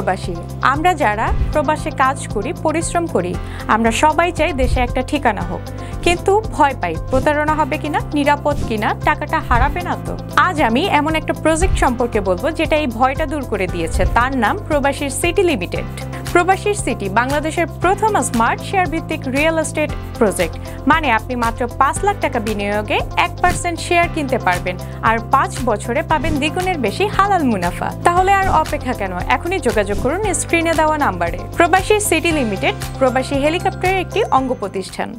প্রবাসী, আমরা যারা প্রবাসে কাজ করি, পরিশ্রম করি, আমরা সবাই চাই দেশে একটা ঠিকানা হোক, কিন্তু ভয় পাই প্রতারণা হবে কিনা, নিরাপদ কিনা, টাকাটা হারাবে না তো। আজ আমি এমন একটা প্রজেক্ট সম্পর্কে বলবো যেটা এই ভয়টা দূর করে দিয়েছে। তার নাম প্রবাসীর সিটি লিমিটেড। প্রবাসীর সিটি বাংলাদেশের প্রথম স্মার্ট শেয়ার ভিত্তিক রিয়েল এস্টেট প্রজেক্ট। মানে আপনি মাত্র 5 লাখ টাকা বিনিয়োগে 1% শেয়ার কিনতে পারবেন, আর 5 বছরে পাবেন দ্বিগুণের বেশি হালাল মুনাফা। তাহলে আর অপেক্ষা কেন? এখনই যোগাযোগ করুন স্ক্রিনে দেওয়া নাম্বারে। প্রবাসী সিটি লিমিটেড প্রবাসী হেলিকপ্টারের একটি অঙ্গ প্রতিষ্ঠান।